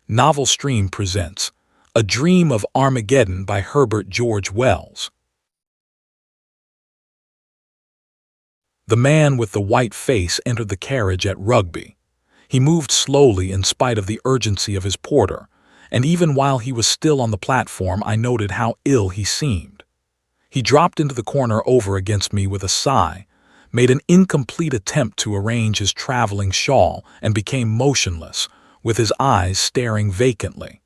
Novel Stream presents A Dream of Armageddon by Herbert George Wells. The man with the white face entered the carriage at Rugby. He moved slowly in spite of the urgency of his porter, and even while he was still on the platform I noted how ill he seemed. He dropped into the corner over against me with a sigh, made an incomplete attempt to arrange his traveling shawl, and became motionless, with his eyes staring vacantly.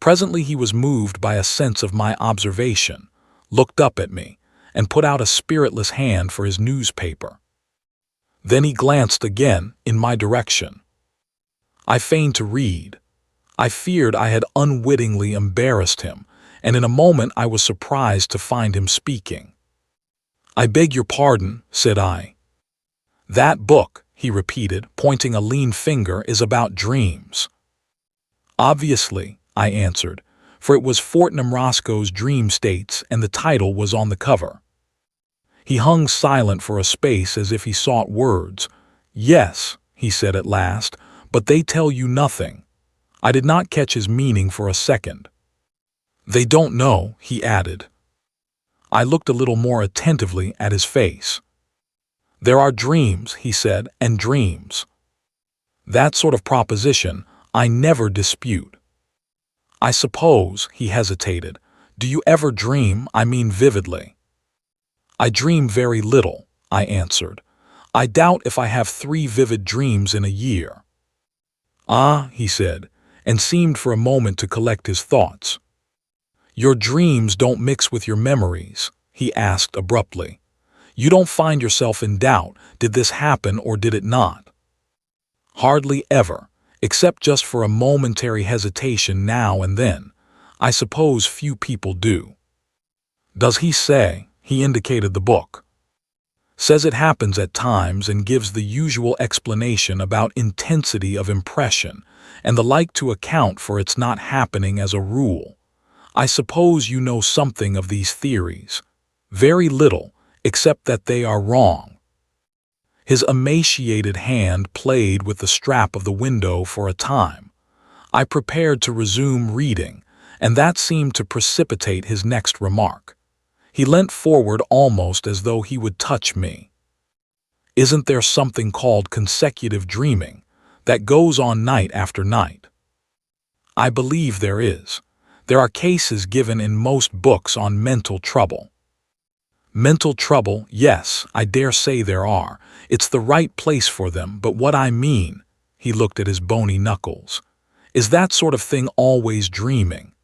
Presently he was moved by a sense of my observation, looked up at me, and put out a spiritless hand for his newspaper. Then he glanced again in my direction. I feigned to read. I feared I had unwittingly embarrassed him, and in a moment I was surprised to find him speaking. "I beg your pardon," said I. "That book," he repeated, pointing a lean finger, "is about dreams." "Obviously," I answered, for it was Fortnum Roscoe's Dream States and the title was on the cover. He hung silent for a space as if he sought words. "Yes," he said at last, "but they tell you nothing." I did not catch his meaning for a second. "They don't know," he added. I looked a little more attentively at his face. "There are dreams," he said, "and dreams. That sort of proposition I never dispute. I suppose," he hesitated, "do you ever dream, I mean vividly?" "I dream very little," I answered. "I doubt if I have 3 vivid dreams in a year." "Ah," he said, and seemed for a moment to collect his thoughts. "Your dreams don't mix with your memories?" he asked abruptly. "You don't find yourself in doubt, did this happen or did it not?" "Hardly ever, except just for a momentary hesitation now and then. I suppose few people do." "Does he say?" He indicated the book. "Says it happens at times and gives the usual explanation about intensity of impression and the like to account for its not happening as a rule. I suppose you know something of these theories." "Very little, except that they are wrong." His emaciated hand played with the strap of the window for a time. I prepared to resume reading, and that seemed to precipitate his next remark. He leant forward almost as though he would touch me. "Isn't there something called consecutive dreaming, that goes on night after night?" "I believe there is. There are cases given in most books on mental trouble." "Mental trouble, yes, I dare say there are. It's the right place for them, but what I mean," he looked at his bony knuckles, "is that sort of thing always dreaming?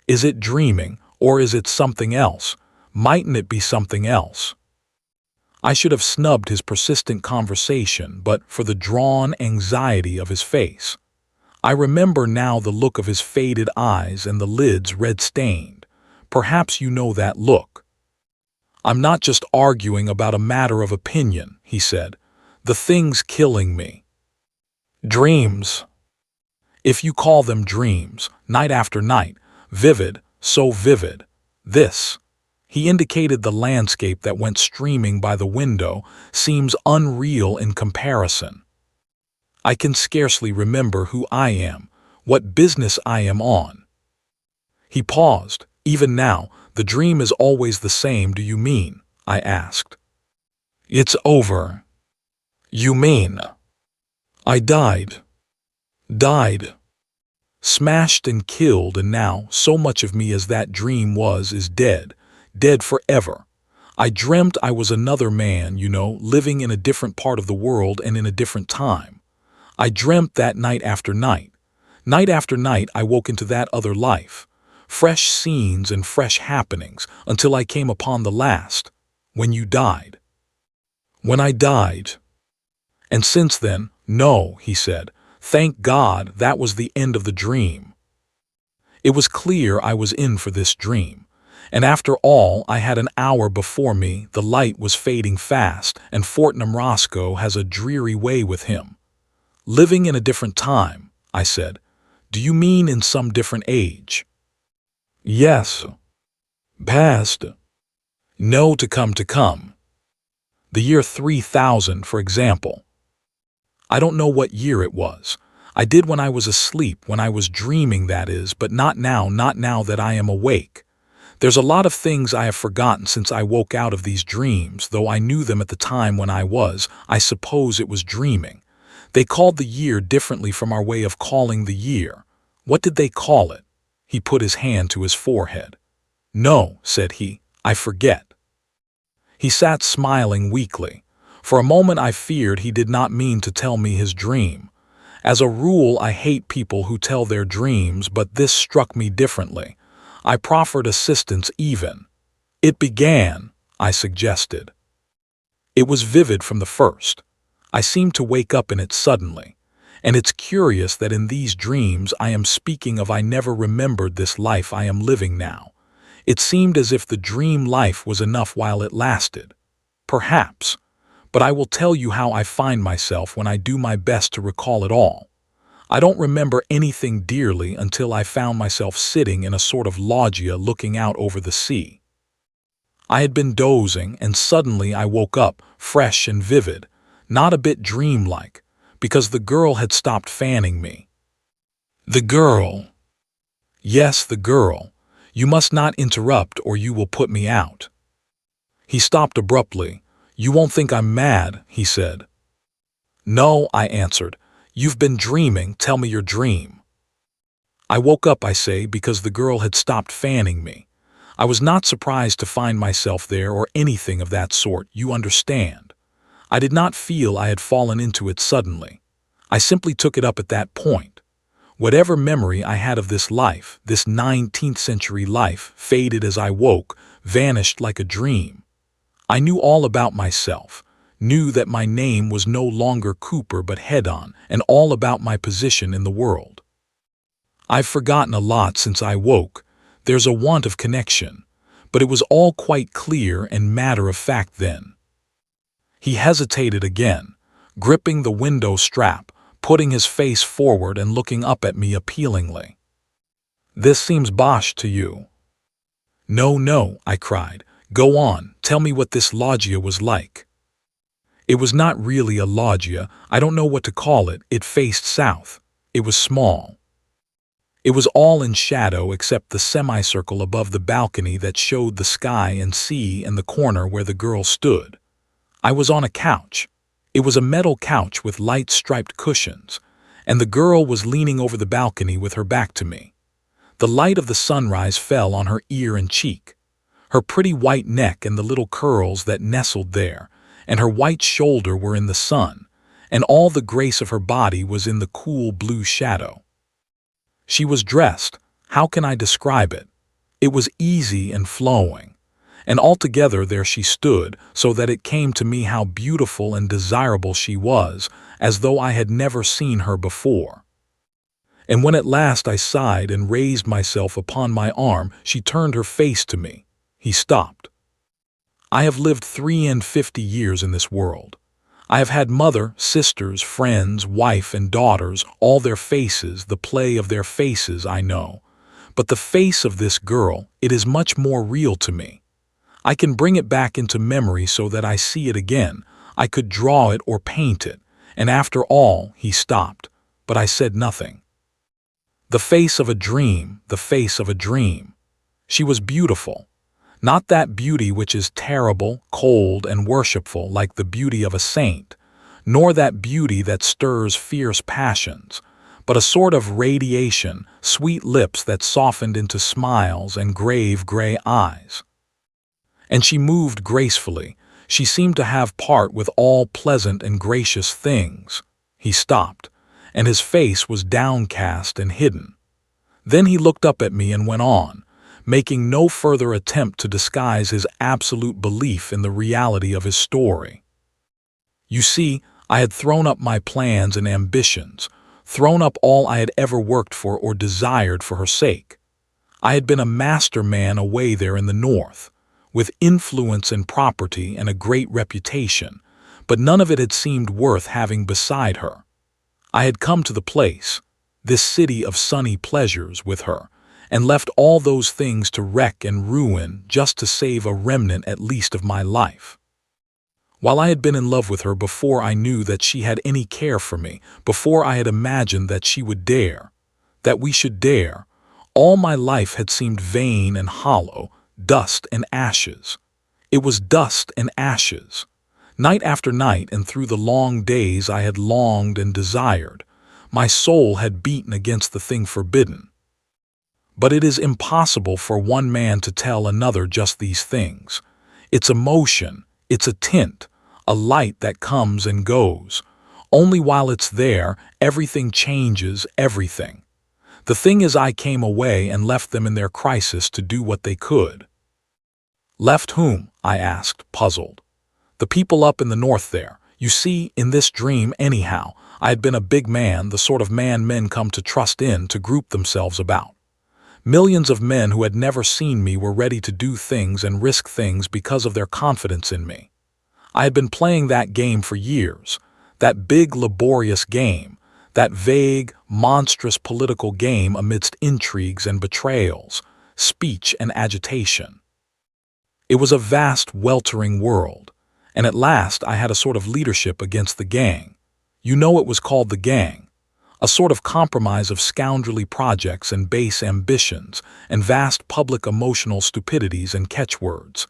Is it dreaming, or is it something else? Mightn't it be something else?" I should have snubbed his persistent conversation but for the drawn anxiety of his face. I remember now the look of his faded eyes and the lids red-stained. "Perhaps you know that look." "I'm not just arguing about a matter of opinion," he said. "The thing's killing me." "Dreams." "If you call them dreams, night after night, vivid, so vivid. This," he indicated the landscape that went streaming by the window, "seems unreal in comparison. I can scarcely remember who I am, what business I am on." He paused. "Even now, the dream is always the same, do you mean?" I asked. "It's over." "You mean?" "I died. Smashed and killed, and now so much of me as that dream was is dead forever. I dreamt I was another man, you know, living in a different part of the world and in a different time. I dreamt that night after night. Night after night I woke into that other life. Fresh scenes and fresh happenings, until I came upon the last, when you died." "When I died." "And since then, no," he said. "Thank God, that was the end of the dream." It was clear I was in for this dream. And after all, I had an hour before me, the light was fading fast, and Fortnum Roscoe has a dreary way with him. "Living in a different time," I said. "Do you mean in some different age?" "Yes." "Past?" "No, to come. The year 3000, for example." I don't know what year it was. I did when I was asleep, when I was dreaming, that is, but not now that I am awake. There's a lot of things I have forgotten since I woke out of these dreams, though I knew them at the time when I suppose it was dreaming. They called the year differently from our way of calling the year. What did they call it? He put his hand to his forehead. No, said he, I forget. He sat smiling weakly. For a moment I feared he did not mean to tell me his dream. As a rule, I hate people who tell their dreams, but this struck me differently. I proffered assistance even. It began, I suggested. It was vivid from the first. I seemed to wake up in it suddenly. And it's curious that in these dreams I am speaking of I never remembered this life I am living now. It seemed as if the dream life was enough while it lasted. Perhaps. But I will tell you how I find myself when I do my best to recall it all. I don't remember anything dearly until I found myself sitting in a sort of loggia looking out over the sea. I had been dozing, and suddenly I woke up, fresh and vivid, not a bit dreamlike, because the girl had stopped fanning me. The girl. Yes, the girl. You must not interrupt or you will put me out. He stopped abruptly. You won't think I'm mad, he said. No, I answered. You've been dreaming, tell me your dream. I woke up, I say, because the girl had stopped fanning me. I was not surprised to find myself there or anything of that sort, you understand. I did not feel I had fallen into it suddenly. I simply took it up at that point. Whatever memory I had of this life, this 19th century life, faded as I woke, vanished like a dream. I knew all about myself, knew that my name was no longer Cooper but Head-On, and all about my position in the world. I've forgotten a lot since I woke. There's a want of connection, but it was all quite clear and matter-of-fact then. He hesitated again, gripping the window strap, putting his face forward and looking up at me appealingly. This seems bosh to you. No, I cried. Go on, tell me what this loggia was like. It was not really a loggia, I don't know what to call it. It faced south. It was small. It was all in shadow except the semicircle above the balcony that showed the sky and sea and the corner where the girl stood. I was on a couch. It was a metal couch with light striped cushions, and the girl was leaning over the balcony with her back to me. The light of the sunrise fell on her ear and cheek, her pretty white neck and the little curls that nestled there, and her white shoulder were in the sun, and all the grace of her body was in the cool blue shadow. She was dressed, how can I describe it? It was easy and flowing, and altogether there she stood, so that it came to me how beautiful and desirable she was, as though I had never seen her before. And when at last I sighed and raised myself upon my arm, she turned her face to me. He stopped. I have lived 53 years in this world. I have had mother, sisters, friends, wife, and daughters, all their faces, the play of their faces, I know. But the face of this girl, it is much more real to me. I can bring it back into memory so that I see it again. I could draw it or paint it. And after all, he stopped. But I said nothing. The face of a dream, the face of a dream. She was beautiful. Not that beauty which is terrible, cold, and worshipful like the beauty of a saint, nor that beauty that stirs fierce passions, but a sort of radiation, sweet lips that softened into smiles and grave gray eyes. And she moved gracefully. She seemed to have part with all pleasant and gracious things. He stopped, and his face was downcast and hidden. Then he looked up at me and went on, making no further attempt to disguise his absolute belief in the reality of his story. You see, I had thrown up my plans and ambitions, thrown up all I had ever worked for or desired for her sake. I had been a master man away there in the north, with influence and property and a great reputation, but none of it had seemed worth having beside her. I had come to the place, this city of sunny pleasures, with her, and left all those things to wreck and ruin just to save a remnant at least of my life. While I had been in love with her before I knew that she had any care for me, before I had imagined that she would dare, that we should dare, all my life had seemed vain and hollow, dust and ashes. It was dust and ashes. Night after night and through the long days I had longed and desired. My soul had beaten against the thing forbidden. But it is impossible for one man to tell another just these things. It's a motion, it's a tint, a light that comes and goes. Only while it's there, everything changes everything. The thing is, I came away and left them in their crisis to do what they could. Left whom? I asked, puzzled. The people up in the north there. You see, in this dream anyhow, I had been a big man, the sort of man men come to trust in, to group themselves about. Millions of men who had never seen me were ready to do things and risk things because of their confidence in me. I had been playing that game for years, that big, laborious game, that vague, monstrous political game amidst intrigues and betrayals, speech and agitation. It was a vast, weltering world, and at last I had a sort of leadership against the gang. You know, it was called the gang, a sort of compromise of scoundrelly projects and base ambitions and vast public emotional stupidities and catchwords.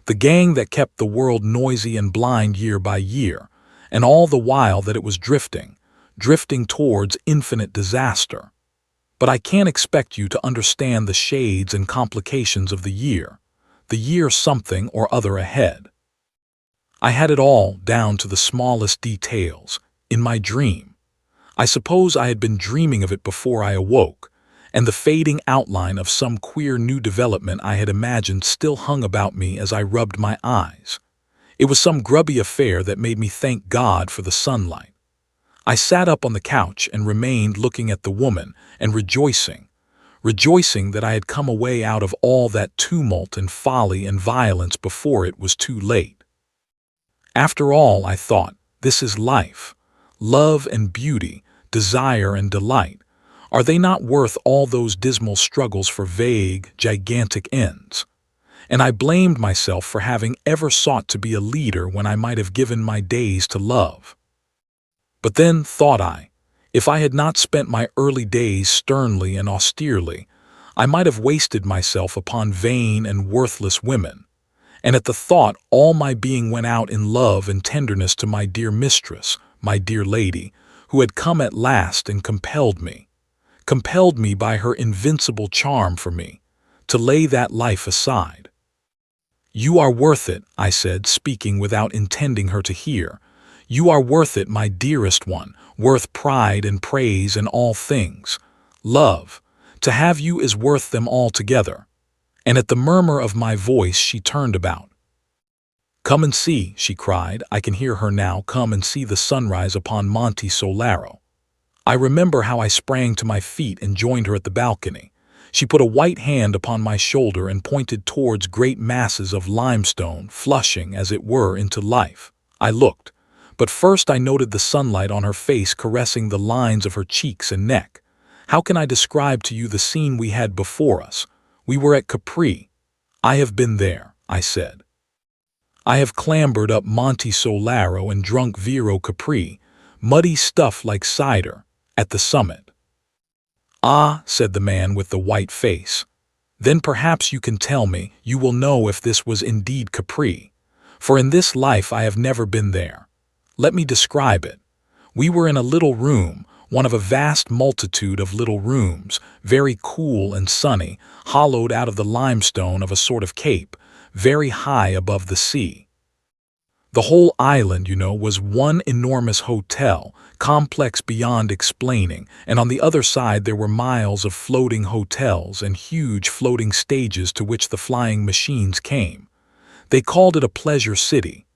The gang that kept the world noisy and blind year by year, and all the while that it was drifting towards infinite disaster. But I can't expect you to understand the shades and complications of the year something or other ahead. I had it all down to the smallest details, in my dream. I suppose I had been dreaming of it before I awoke, and the fading outline of some queer new development I had imagined still hung about me as I rubbed my eyes. It was some grubby affair that made me thank God for the sunlight. I sat up on the couch and remained looking at the woman and rejoicing that I had come away out of all that tumult and folly and violence before it was too late. After all, I thought, this is life. Love and beauty, desire and delight. Are they not worth all those dismal struggles for vague, gigantic ends? And I blamed myself for having ever sought to be a leader when I might have given my days to love. But then, thought I, if I had not spent my early days sternly and austerely, I might have wasted myself upon vain and worthless women. And at the thought, all my being went out in love and tenderness to my dear mistress, my dear lady, who had come at last and compelled me by her invincible charm for me, to lay that life aside. You are worth it, I said, speaking without intending her to hear. You are worth it, my dearest one, worth pride and praise and all things. Love, to have you is worth them altogether. And at the murmur of my voice she turned about. Come and see, she cried, I can hear her now, come and see the sunrise upon Monte Solaro. I remember how I sprang to my feet and joined her at the balcony. She put a white hand upon my shoulder and pointed towards great masses of limestone, flushing, as it were, into life. I looked. But first I noted the sunlight on her face caressing the lines of her cheeks and neck. How can I describe to you the scene we had before us? We were at Capri. I have been there, I said. I have clambered up Monte Solaro and drunk Vero Capri, muddy stuff like cider, at the summit. Ah, said the man with the white face. Then perhaps you can tell me, you will know if this was indeed Capri. For in this life I have never been there. Let me describe it. We were in a little room, one of a vast multitude of little rooms, very cool and sunny, hollowed out of the limestone of a sort of cape, very high above the sea. The whole island, you know, was one enormous hotel, complex beyond explaining, and on the other side there were miles of floating hotels and huge floating stages to which the flying machines came. They called it a pleasure city.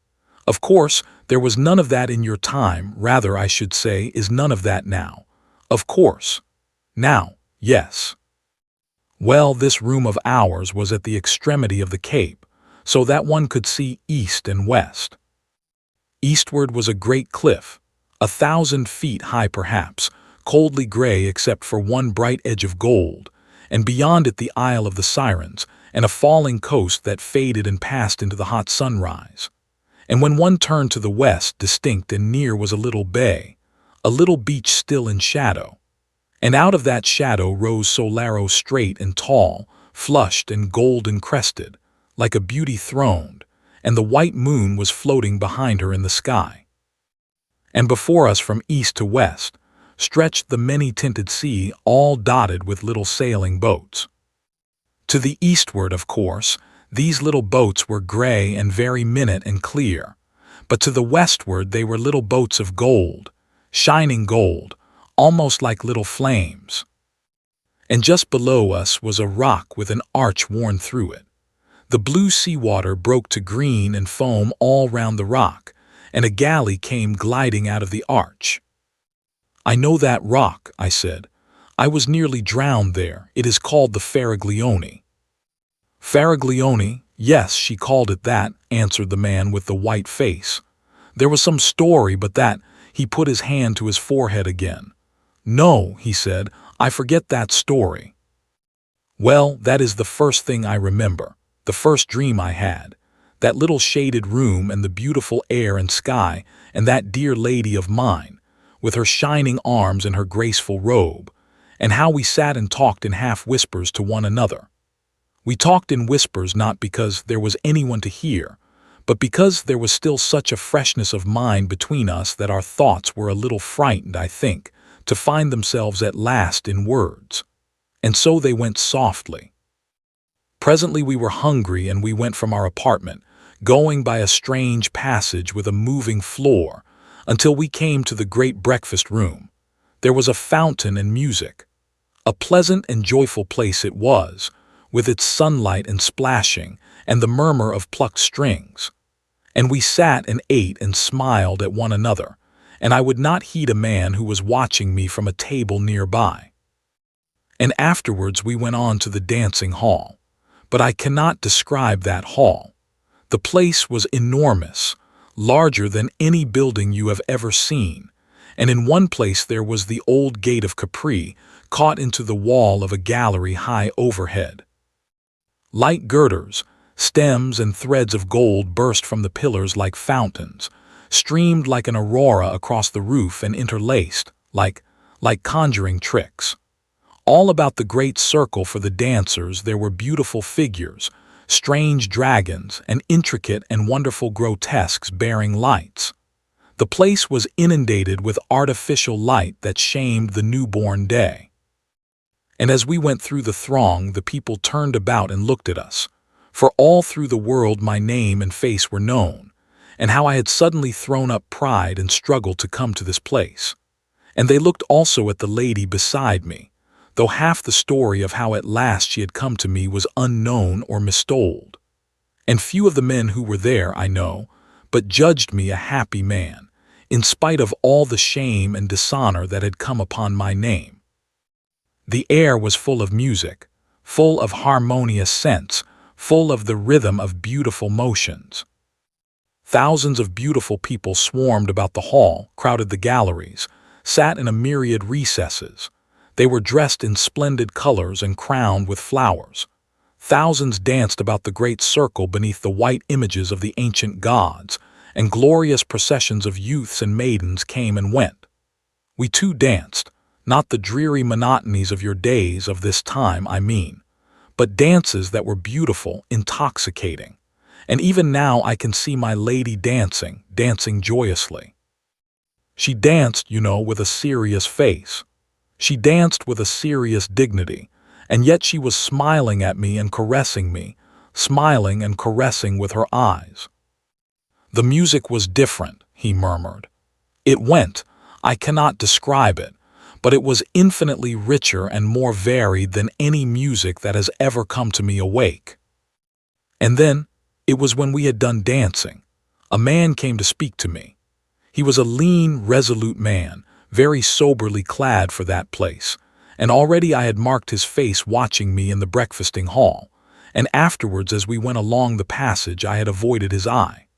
Of course, there was none of that in your time, rather, I should say, is none of that now. Of course. Now, yes. Well, this room of ours was at the extremity of the cape, so that one could see east and west. Eastward was a great cliff, 1,000 feet high perhaps, coldly gray except for one bright edge of gold, and beyond it the Isle of the Sirens, and a falling coast that faded and passed into the hot sunrise. And when one turned to the west, distinct and near was a little bay, a little beach still in shadow. And out of that shadow rose Solaro straight and tall, flushed and golden crested, like a beauty throned, and the white moon was floating behind her in the sky. And before us from east to west stretched the many-tinted sea, all dotted with little sailing boats. To the eastward, of course, these little boats were gray and very minute and clear, but to the westward they were little boats of gold, shining gold, almost like little flames. And just below us was a rock with an arch worn through it. The blue seawater broke to green and foam all round the rock, and a galley came gliding out of the arch. "I know that rock," I said. "I was nearly drowned there. It is called the Faraglione." "Faraglione? Yes, she called it that," answered the man with the white face. "There was some story, but that—" He put his hand to his forehead again. "No," he said, "I forget that story." "Well, that is the first thing I remember, the first dream I had. That little shaded room and the beautiful air and sky and that dear lady of mine, with her shining arms and her graceful robe, and how we sat and talked in half whispers to one another. We talked in whispers not because there was anyone to hear, but because there was still such a freshness of mind between us that our thoughts were a little frightened, I think, to find themselves at last in words. And so they went softly. Presently we were hungry and we went from our apartment, going by a strange passage with a moving floor, until we came to the great breakfast room. There was a fountain and music. A pleasant and joyful place it was, with its sunlight and splashing and the murmur of plucked strings. And we sat and ate and smiled at one another, and I would not heed a man who was watching me from a table nearby. And afterwards we went on to the dancing hall. But I cannot describe that hall. The place was enormous, larger than any building you have ever seen, and in one place there was the old gate of Capri caught into the wall of a gallery high overhead. Light girders, stems and threads of gold burst from the pillars like fountains, streamed like an aurora across the roof and interlaced, like conjuring tricks. All about the great circle for the dancers there were beautiful figures, strange dragons, and intricate and wonderful grotesques bearing lights. The place was inundated with artificial light that shamed the newborn day. And as we went through the throng, the people turned about and looked at us, for all through the world my name and face were known, and how I had suddenly thrown up pride and struggled to come to this place. And they looked also at the lady beside me, though half the story of how at last she had come to me was unknown or mistold. And few of the men who were there, I know, but judged me a happy man, in spite of all the shame and dishonor that had come upon my name. The air was full of music, full of harmonious scents, full of the rhythm of beautiful motions. Thousands of beautiful people swarmed about the hall, crowded the galleries, sat in a myriad recesses. They were dressed in splendid colors and crowned with flowers. Thousands danced about the great circle beneath the white images of the ancient gods, and glorious processions of youths and maidens came and went. We too danced, not the dreary monotonies of your days of this time, I mean, but dances that were beautiful, intoxicating. And even now I can see my lady dancing joyously. She danced, you know, with a serious face. She danced with a serious dignity, and yet she was smiling at me and caressing me, smiling and caressing with her eyes. "The music was different," he murmured. "It went, I cannot describe it, but it was infinitely richer and more varied than any music that has ever come to me awake." And then, it was when we had done dancing, a man came to speak to me. He was a lean, resolute man, very soberly clad for that place, and already I had marked his face watching me in the breakfasting hall, and afterwards as we went along the passage I had avoided his eye.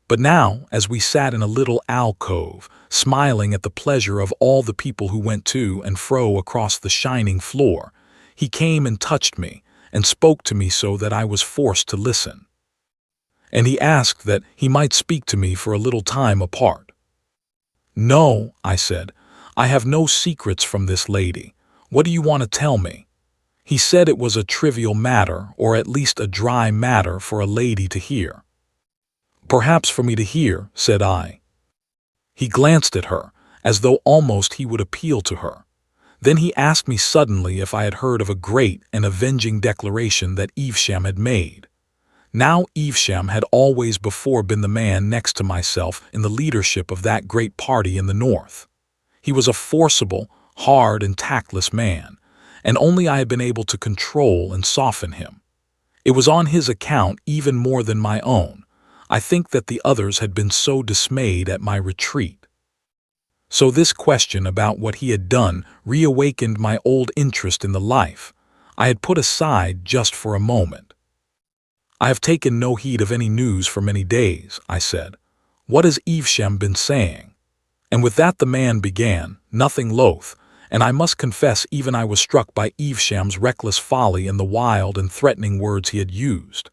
But now, as we sat in a little alcove, smiling at the pleasure of all the people who went to and fro across the shining floor, he came and touched me, and spoke to me so that I was forced to listen. and he asked that he might speak to me for a little time apart. "No," I said, "I have no secrets from this lady. What do you want to tell me?" He said it was a trivial matter, or at least a dry matter for a lady to hear. "Perhaps for me to hear," said I. He glanced at her, as though almost he would appeal to her. Then he asked me suddenly if I had heard of a great and avenging declaration that Evesham had made. Now Evesham had always before been the man next to myself in the leadership of that great party in the north. He was a forcible, hard and tactless man, and only I had been able to control and soften him. It was on his account even more than my own, I think, that the others had been so dismayed at my retreat. So this question about what he had done reawakened my old interest in the life I had put aside just for a moment. "I have taken no heed of any news for many days," I said. "What has Evesham been saying?" And with that the man began, nothing loath, and I must confess even I was struck by Evesham's reckless folly and the wild and threatening words he had used.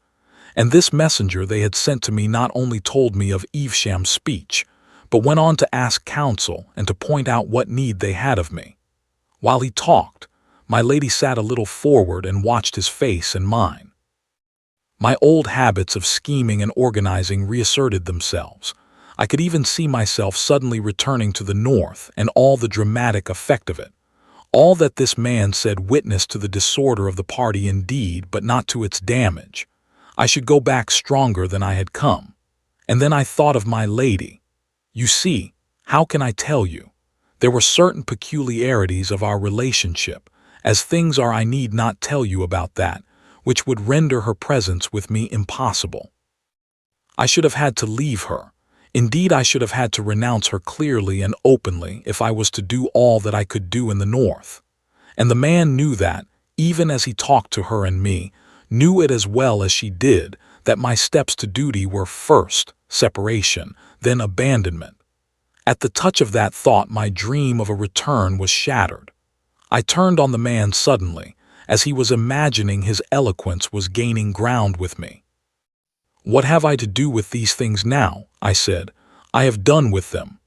And this messenger they had sent to me not only told me of Evesham's speech, but went on to ask counsel and to point out what need they had of me. While he talked, my lady sat a little forward and watched his face and mine. My old habits of scheming and organizing reasserted themselves. I could even see myself suddenly returning to the north and all the dramatic effect of it. All that this man said witnessed to the disorder of the party indeed, but not to its damage. I should go back stronger than I had come. And then I thought of my lady. You see, how can I tell you? There were certain peculiarities of our relationship, as things are I need not tell you about that, which would render her presence with me impossible. I should have had to leave her. Indeed, I should have had to renounce her clearly and openly if I was to do all that I could do in the north. And the man knew that, even as he talked to her and me, knew it as well as she did, that my steps to duty were first separation, then abandonment. At the touch of that thought my dream of a return was shattered. I turned on the man suddenly, as he was imagining his eloquence was gaining ground with me. "What have I to do with these things now?" I said. "I have done with them."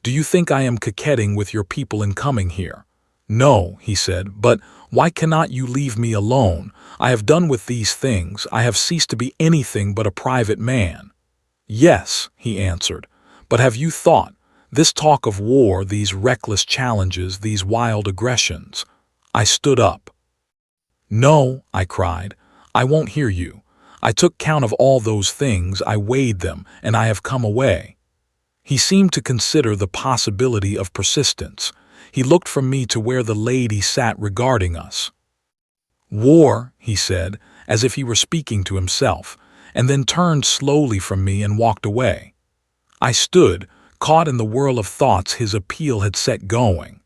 "Do you think I am coquetting with your people in coming here?" "No," he said, "but why cannot you leave me alone? I have done with these things. I have ceased to be anything but a private man." "Yes," he answered, "but have you thought, this talk of war, these reckless challenges, these wild aggressions?" I stood up. "No," I cried, "I won't hear you. I took count of all those things, I weighed them, and I have come away." He seemed to consider the possibility of persistence. He looked from me to where the lady sat regarding us. "War," he said, as if he were speaking to himself, and then turned slowly from me and walked away. I stood, caught in the whirl of thoughts his appeal had set going.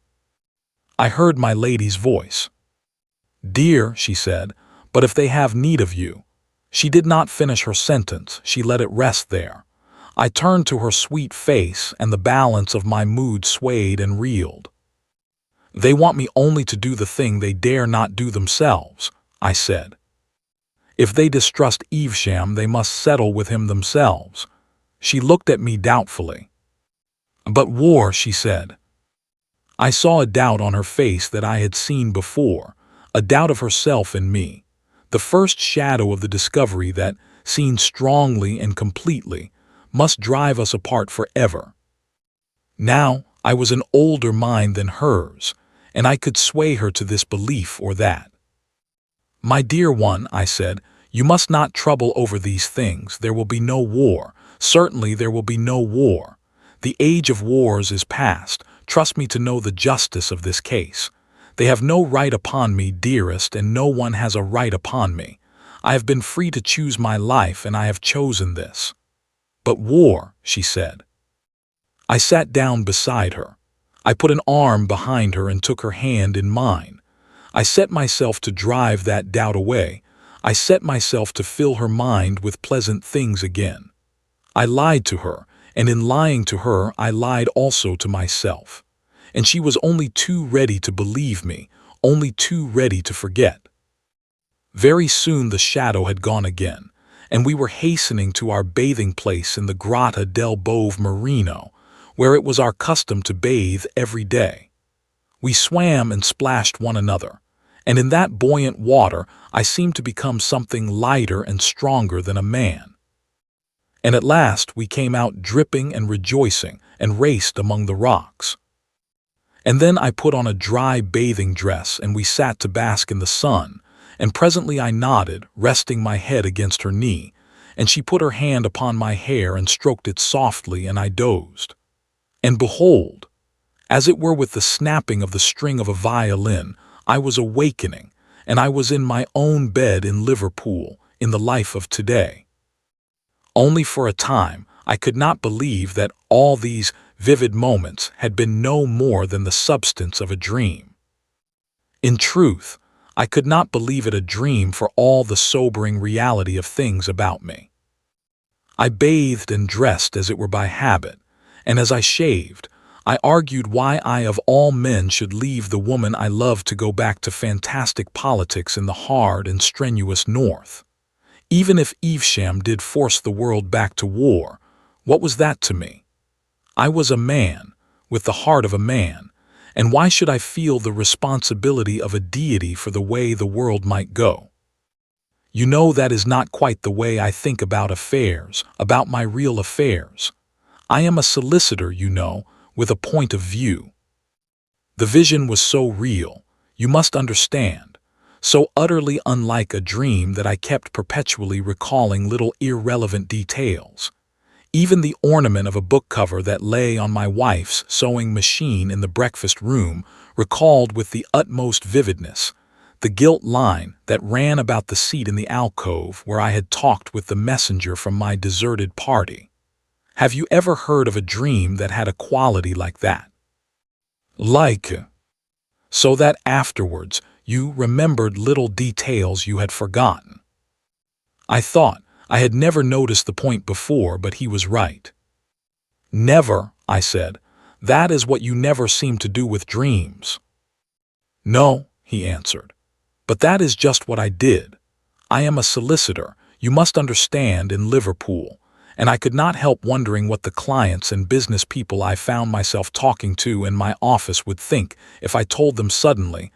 I heard my lady's voice. "Dear," she said, "but if they have need of you—" She did not finish her sentence, she let it rest there. I turned to her sweet face, and the balance of my mood swayed and reeled. "They want me only to do the thing they dare not do themselves," I said. "If they distrust Evesham, they must settle with him themselves." She looked at me doubtfully. "But war," she said. I saw a doubt on her face that I had seen before, a doubt of herself and me. The first shadow of the discovery that, seen strongly and completely, must drive us apart forever. Now, I was an older mind than hers, and I could sway her to this belief or that. "My dear one," I said, "you must not trouble over these things. There will be no war. Certainly there will be no war. The age of wars is past. Trust me to know the justice of this case. They have no right upon me, dearest, and no one has a right upon me. I have been free to choose my life, and I have chosen this." "But war," she said. I sat down beside her. I put an arm behind her and took her hand in mine. I set myself to drive that doubt away. I set myself to fill her mind with pleasant things again. I lied to her, and in lying to her I lied also to myself. And she was only too ready to believe me, only too ready to forget. Very soon the shadow had gone again, and we were hastening to our bathing place in the Grotta del Bove Marino, where it was our custom to bathe every day. We swam and splashed one another, and in that buoyant water I seemed to become something lighter and stronger than a man. And at last we came out dripping and rejoicing and raced among the rocks. And then I put on a dry bathing dress and we sat to bask in the sun, and presently I nodded, resting my head against her knee, and she put her hand upon my hair and stroked it softly, and I dozed. And behold, as it were with the snapping of the string of a violin, I was awakening, and I was in my own bed in Liverpool, in the life of today. Only for a time I could not believe that all these vivid moments had been no more than the substance of a dream. In truth, I could not believe it a dream for all the sobering reality of things about me. I bathed and dressed as it were by habit, and as I shaved, I argued why I of all men should leave the woman I loved to go back to fantastic politics in the hard and strenuous North. Even if Evesham did force the world back to war, what was that to me? I was a man, with the heart of a man, and why should I feel the responsibility of a deity for the way the world might go? You know, that is not quite the way I think about affairs, about my real affairs. I am a solicitor, you know, with a point of view. The vision was so real, you must understand, so utterly unlike a dream that I kept perpetually recalling little irrelevant details. Even the ornament of a book cover that lay on my wife's sewing machine in the breakfast room recalled with the utmost vividness the gilt line that ran about the seat in the alcove where I had talked with the messenger from my deserted party. Have you ever heard of a dream that had a quality like that? So that afterwards you remembered little details you had forgotten. I thought I had never noticed the point before, but he was right. Never, I said. That is what you never seem to do with dreams. No, he answered. But that is just what I did. I am a solicitor, you must understand, in Liverpool, and I could not help wondering what the clients and business people I found myself talking to in my office would think if I told them suddenly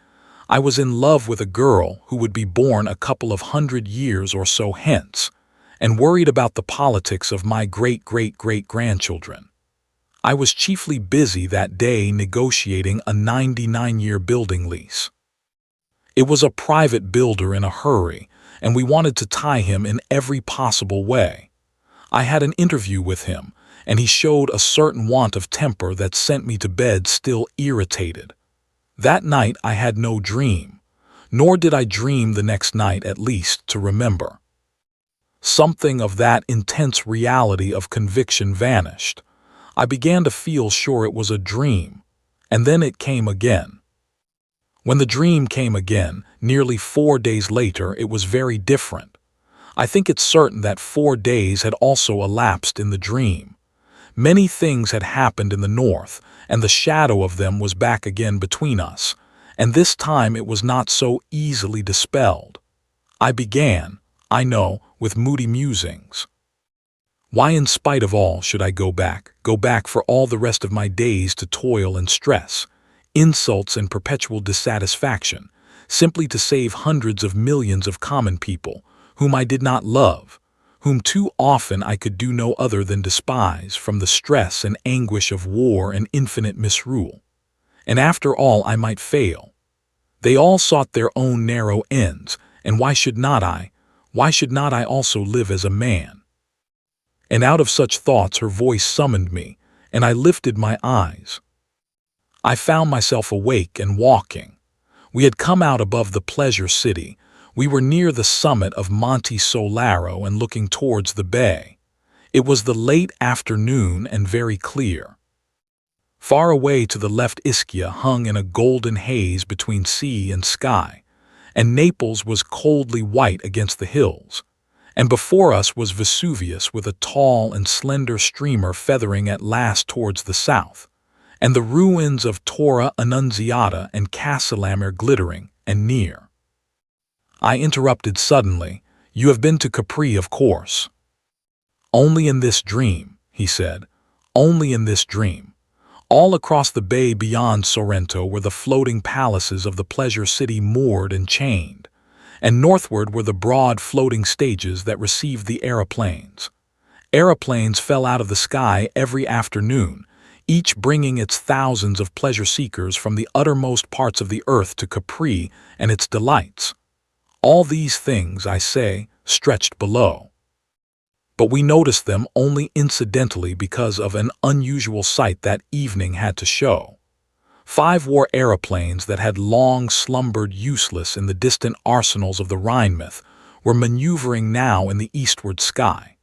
I was in love with a girl who would be born a couple of 100 years or so hence, and worried about the politics of my great-great-great-grandchildren. I was chiefly busy that day negotiating a 99-year building lease. It was a private builder in a hurry, and we wanted to tie him in every possible way. I had an interview with him, and he showed a certain want of temper that sent me to bed still irritated. That night I had no dream, nor did I dream the next night, at least to remember. Something of that intense reality of conviction vanished. I began to feel sure it was a dream, and then it came again. When the dream came again, nearly 4 days later, it was very different. I think it's certain that 4 days had also elapsed in the dream. Many things had happened in the North, and the shadow of them was back again between us, and this time it was not so easily dispelled. I began, I know, with moody musings. Why, in spite of all, should I go back for all the rest of my days to toil and stress, insults and perpetual dissatisfaction, simply to save hundreds of millions of common people, whom I did not love, whom too often I could do no other than despise from the stress and anguish of war and infinite misrule. And after all I might fail. They all sought their own narrow ends, and why should not I also live as a man? And out of such thoughts her voice summoned me, and I lifted my eyes. I found myself awake and walking. We had come out above the pleasure city. We were near the summit of Monte Solaro and looking towards the bay. It was the late afternoon and very clear. Far away to the left Ischia hung in a golden haze between sea and sky, and Naples was coldly white against the hills, and before us was Vesuvius with a tall and slender streamer feathering at last towards the south, and the ruins of Torre Annunziata and Castellamare glittering and near. I interrupted suddenly. You have been to Capri, of course. Only in this dream, he said. Only in this dream. All across the bay beyond Sorrento were the floating palaces of the pleasure city moored and chained, and northward were the broad floating stages that received the aeroplanes. Aeroplanes fell out of the sky every afternoon, each bringing its thousands of pleasure seekers from the uttermost parts of the earth to Capri and its delights. All these things, I say, stretched below. But we noticed them only incidentally because of an unusual sight that evening had to show. 5 war aeroplanes that had long slumbered useless in the distant arsenals of the Rhine-myth were maneuvering now in the eastward sky.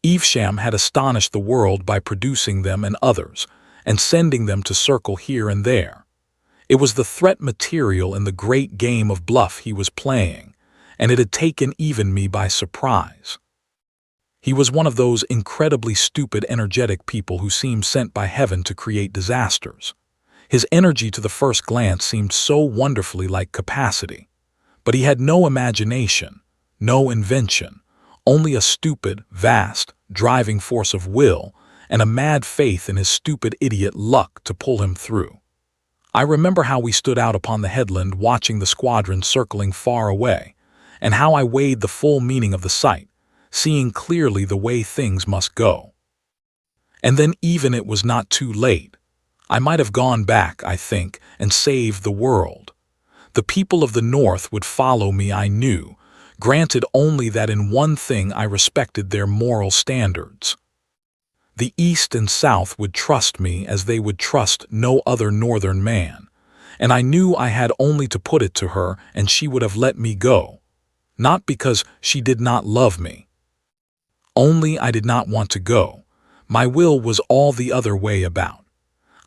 Evesham had astonished the world by producing them and others, and sending them to circle here and there. It was the threat material in the great game of bluff he was playing, and it had taken even me by surprise. He was one of those incredibly stupid, energetic people who seem sent by heaven to create disasters. His energy to the first glance seemed so wonderfully like capacity. But he had no imagination, no invention, only a stupid, vast, driving force of will and a mad faith in his stupid idiot luck to pull him through. I remember how we stood out upon the headland watching the squadron circling far away, and how I weighed the full meaning of the sight, seeing clearly the way things must go. And then even it was not too late. I might have gone back, I think, and saved the world. The people of the North would follow me, I knew, granted only that in one thing I respected their moral standards. The East and South would trust me as they would trust no other northern man, and I knew I had only to put it to her and she would have let me go, not because she did not love me. Only I did not want to go. My will was all the other way about.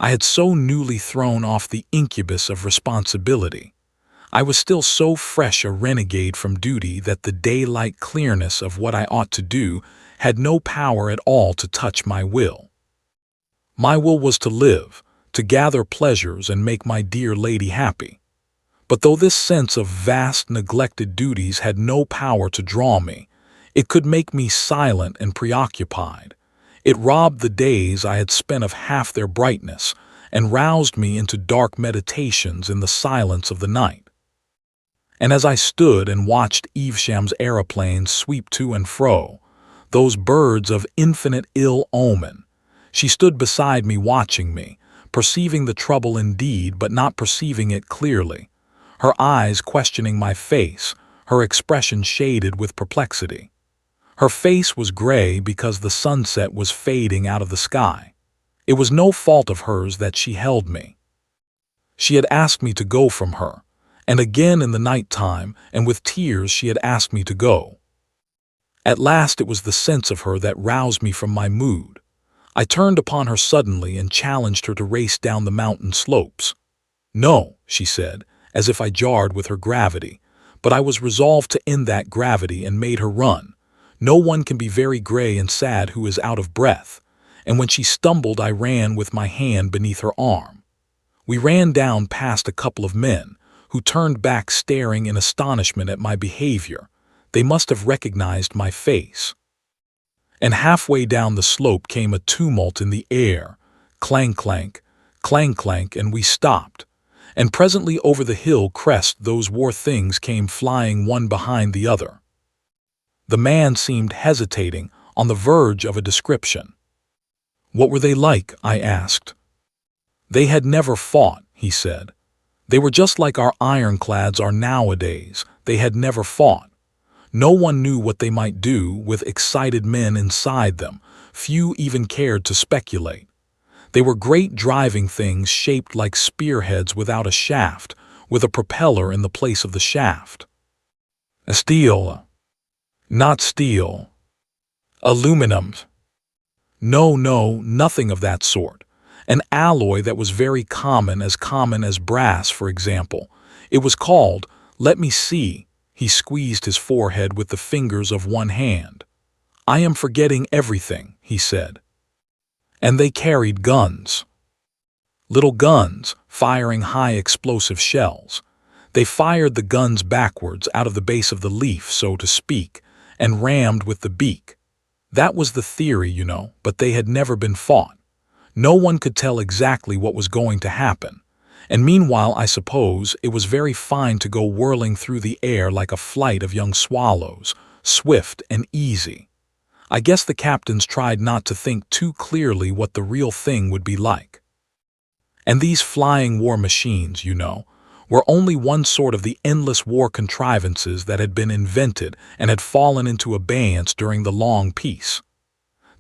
I had so newly thrown off the incubus of responsibility. I was still so fresh a renegade from duty that the daylight clearness of what I ought to do had no power at all to touch my will. My will was to live, to gather pleasures and make my dear lady happy. But though this sense of vast neglected duties had no power to draw me, it could make me silent and preoccupied. It robbed the days I had spent of half their brightness and roused me into dark meditations in the silence of the night. And as I stood and watched Evesham's aeroplanes sweep to and fro, those birds of infinite ill omen, she stood beside me watching me, perceiving the trouble indeed but not perceiving it clearly, her eyes questioning my face, her expression shaded with perplexity. Her face was gray because the sunset was fading out of the sky. It was no fault of hers that she held me. She had asked me to go from her, and again in the night time, and with tears she had asked me to go. At last it was the sense of her that roused me from my mood. I turned upon her suddenly and challenged her to race down the mountain slopes. No, she said, as if I jarred with her gravity, but I was resolved to end that gravity and made her run. No one can be very gray and sad who is out of breath, and when she stumbled I ran with my hand beneath her arm. We ran down past a couple of men, who turned back staring in astonishment at my behavior. They must have recognized my face. And halfway down the slope came a tumult in the air, clank, clank, and we stopped. And presently over the hill crest those war things came flying one behind the other. The man seemed hesitating, on the verge of a description. What were they like? I asked. They had never fought, he said. They were just like our ironclads are nowadays. They had never fought. No one knew what they might do with excited men inside them. Few even cared to speculate. They were great driving things shaped like spearheads without a shaft, with a propeller in the place of the shaft. Steel. Not steel. Aluminum. No, nothing of that sort. An alloy that was very common as brass, for example. It was called, let me see, he squeezed his forehead with the fingers of one hand. I am forgetting everything, he said. And they carried guns. Little guns, firing high explosive shells. They fired the guns backwards out of the base of the leaf, so to speak, and rammed with the beak. That was the theory, but they had never been fought. No one could tell exactly what was going to happen. And meanwhile, I suppose, it was very fine to go whirling through the air like a flight of young swallows, swift and easy. I guess the captains tried not to think too clearly what the real thing would be like. And these flying war machines, were only one sort of the endless war contrivances that had been invented and had fallen into abeyance during the long peace.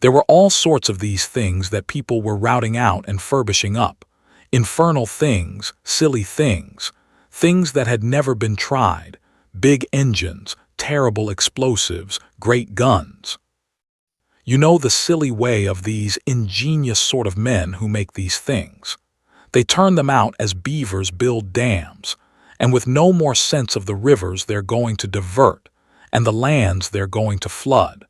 There were all sorts of these things that people were routing out and furbishing up. Infernal things, silly things, things that had never been tried, big engines, terrible explosives, great guns. The silly way of these ingenious sort of men who make these things. They turn them out as beavers build dams, and with no more sense of the rivers they're going to divert, and the lands they're going to flood.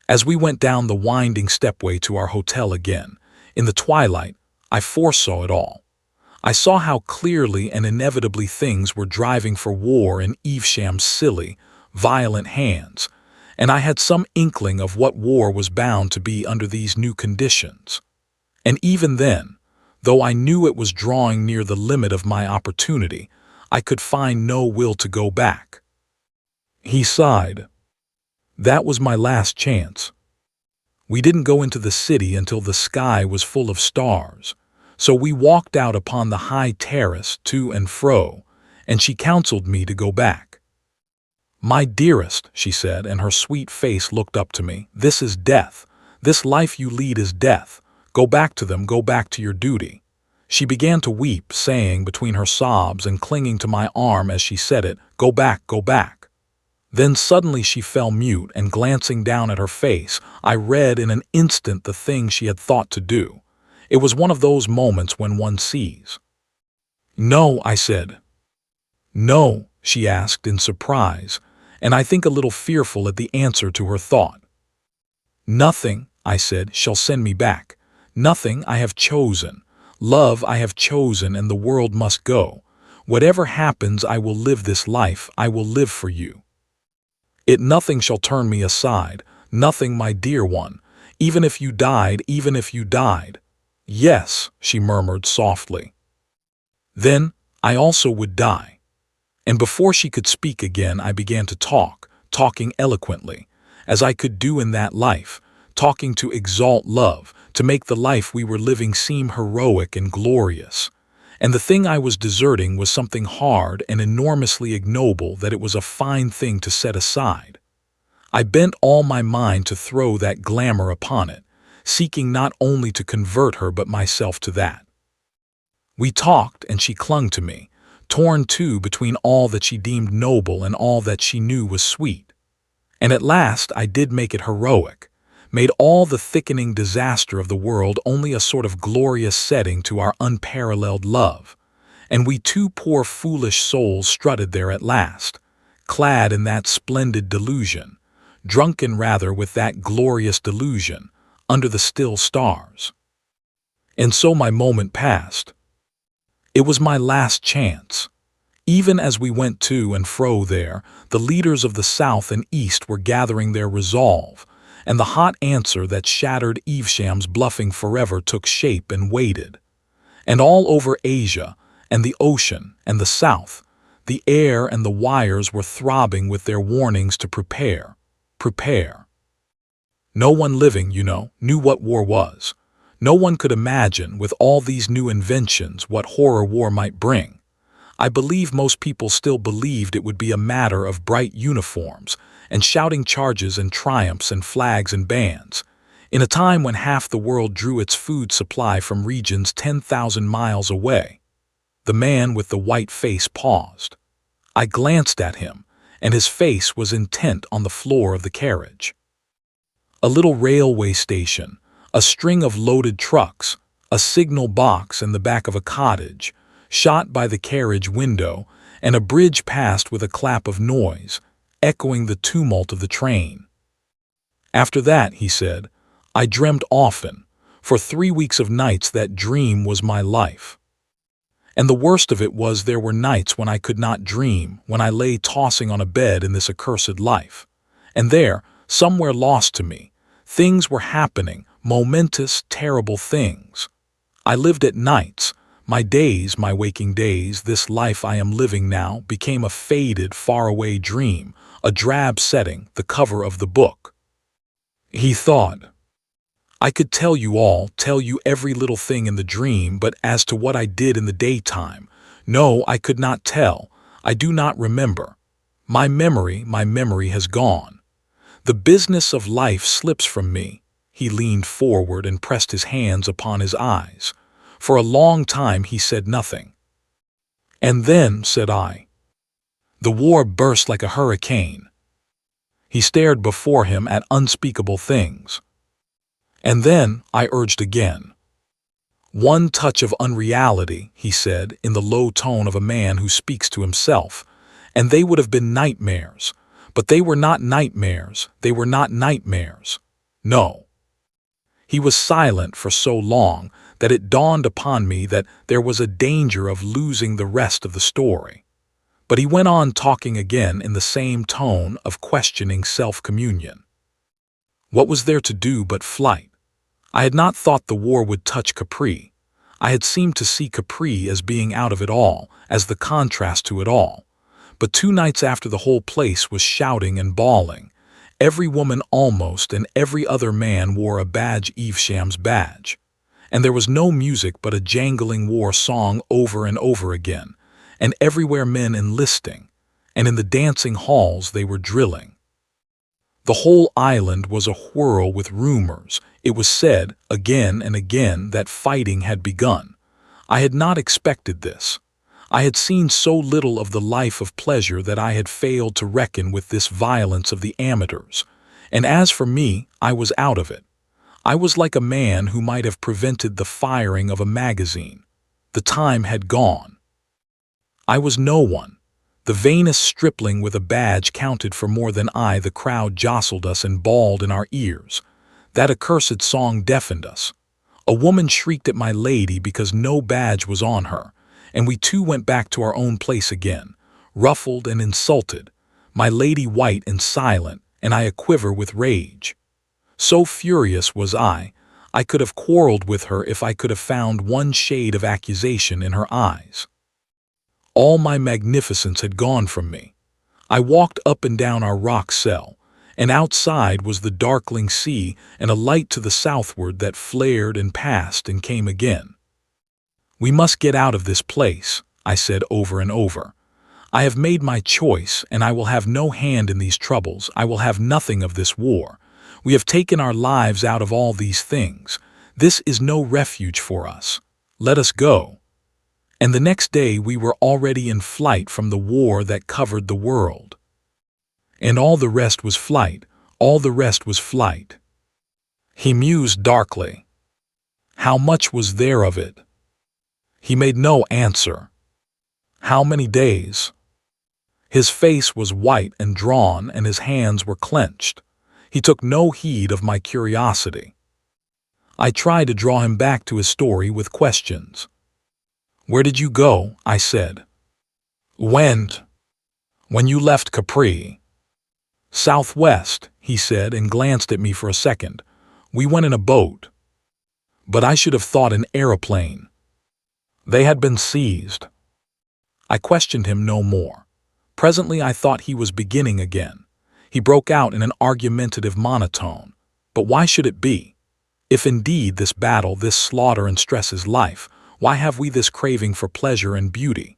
As we went down the winding stepway to our hotel again, in the twilight, I foresaw it all. I saw how clearly and inevitably things were driving for war in Evesham's silly, violent hands, and I had some inkling of what war was bound to be under these new conditions. And even then, though I knew it was drawing near the limit of my opportunity, I could find no will to go back. He sighed. That was my last chance. We didn't go into the city until the sky was full of stars, so we walked out upon the high terrace to and fro, and she counseled me to go back. My dearest, she said, and her sweet face looked up to me, this is death. This life you lead is death. Go back to them, go back to your duty. She began to weep, saying between her sobs and clinging to my arm as she said it, go back, go back. Then suddenly she fell mute, and glancing down at her face, I read in an instant the thing she had thought to do. It was one of those moments when one sees. No, I said. No, she asked in surprise, and I think a little fearful at the answer to her thought. Nothing, I said, shall send me back. Nothing. I have chosen. Love I have chosen, and the world must go. Whatever happens, I will live this life. I will live for you. Nothing shall turn me aside. Nothing, my dear one. Even if you died, even if you died. Yes, she murmured softly. Then I also would die. And before she could speak again, I began to talk, talking eloquently, as I could do in that life, talking to exalt love, to make the life we were living seem heroic and glorious. And the thing I was deserting was something hard and enormously ignoble that it was a fine thing to set aside. I bent all my mind to throw that glamour upon it, seeking not only to convert her but myself to that. We talked, and she clung to me, torn too between all that she deemed noble and all that she knew was sweet. And at last I did make it heroic, made all the thickening disaster of the world only a sort of glorious setting to our unparalleled love, and we two poor foolish souls strutted there at last, clad in that splendid delusion, drunken rather with that glorious delusion, under the still stars. And so my moment passed. It was my last chance. Even as we went to and fro there, the leaders of the South and East were gathering their resolve, and the hot answer that shattered Evesham's bluffing forever took shape and waited. And all over Asia, and the ocean, and the South, the air and the wires were throbbing with their warnings to prepare, prepare. No one living, knew what war was. No one could imagine, with all these new inventions, what horror war might bring. I believe most people still believed it would be a matter of bright uniforms, and shouting charges and triumphs and flags and bands, in a time when half the world drew its food supply from regions 10,000 miles away. The man with the white face paused. I glanced at him, and his face was intent on the floor of the carriage. A little railway station, a string of loaded trucks, a signal box in the back of a cottage, shot by the carriage window, and a bridge passed with a clap of noise, echoing the tumult of the train. After that, he said, I dreamt often. For 3 weeks of nights that dream was my life. And the worst of it was there were nights when I could not dream, when I lay tossing on a bed in this accursed life. And there, somewhere lost to me, things were happening, momentous, terrible things. I lived at nights. My days, my waking days, this life I am living now, became a faded, faraway dream, a drab setting, the cover of the book. He thought, I could tell you all, tell you every little thing in the dream, but as to what I did in the daytime, no, I could not tell. I do not remember. My memory has gone. The business of life slips from me. He leaned forward and pressed his hands upon his eyes. For a long time he said nothing. And then, said I, the war burst like a hurricane. He stared before him at unspeakable things. And then, I urged again. One touch of unreality, he said, in the low tone of a man who speaks to himself, and they would have been nightmares. But they were not nightmares, they were not nightmares. No. He was silent for so long that it dawned upon me that there was a danger of losing the rest of the story. But he went on talking again in the same tone of questioning self-communion. What was there to do but flight? I had not thought the war would touch Capri. I had seemed to see Capri as being out of it all, as the contrast to it all. But 2 nights after the whole place was shouting and bawling. Every woman almost and every other man wore a badge, Evesham's badge. And there was no music but a jangling war song over and over again, and everywhere men enlisting, and in the dancing halls they were drilling. The whole island was a whirl with rumors. It was said, again and again, that fighting had begun. I had not expected this. I had seen so little of the life of pleasure that I had failed to reckon with this violence of the amateurs. And as for me, I was out of it. I was like a man who might have prevented the firing of a magazine. The time had gone. I was no one. The vainest stripling with a badge counted for more than I. The crowd jostled us and bawled in our ears. That accursed song deafened us. A woman shrieked at my lady because no badge was on her, and we too went back to our own place again, ruffled and insulted, my lady white and silent, and I a-quiver with rage. So furious was I could have quarreled with her if I could have found one shade of accusation in her eyes. All my magnificence had gone from me. I walked up and down our rock cell, and outside was the darkling sea and a light to the southward that flared and passed and came again. We must get out of this place, I said over and over. I have made my choice, and I will have no hand in these troubles. I will have nothing of this war. We have taken our lives out of all these things. This is no refuge for us. Let us go. And the next day we were already in flight from the war that covered the world. And all the rest was flight, all the rest was flight. He mused darkly. How much was there of it? He made no answer. How many days? His face was white and drawn, and his hands were clenched. He took no heed of my curiosity. I tried to draw him back to his story with questions. Where did you go? I said. When you left Capri. Southwest, he said, and glanced at me for a second. We went in a boat. But I should have thought an aeroplane. They had been seized. I questioned him no more. Presently I thought he was beginning again. He broke out in an argumentative monotone. But why should it be? If indeed this battle, this slaughter and stress is life, why have we this craving for pleasure and beauty?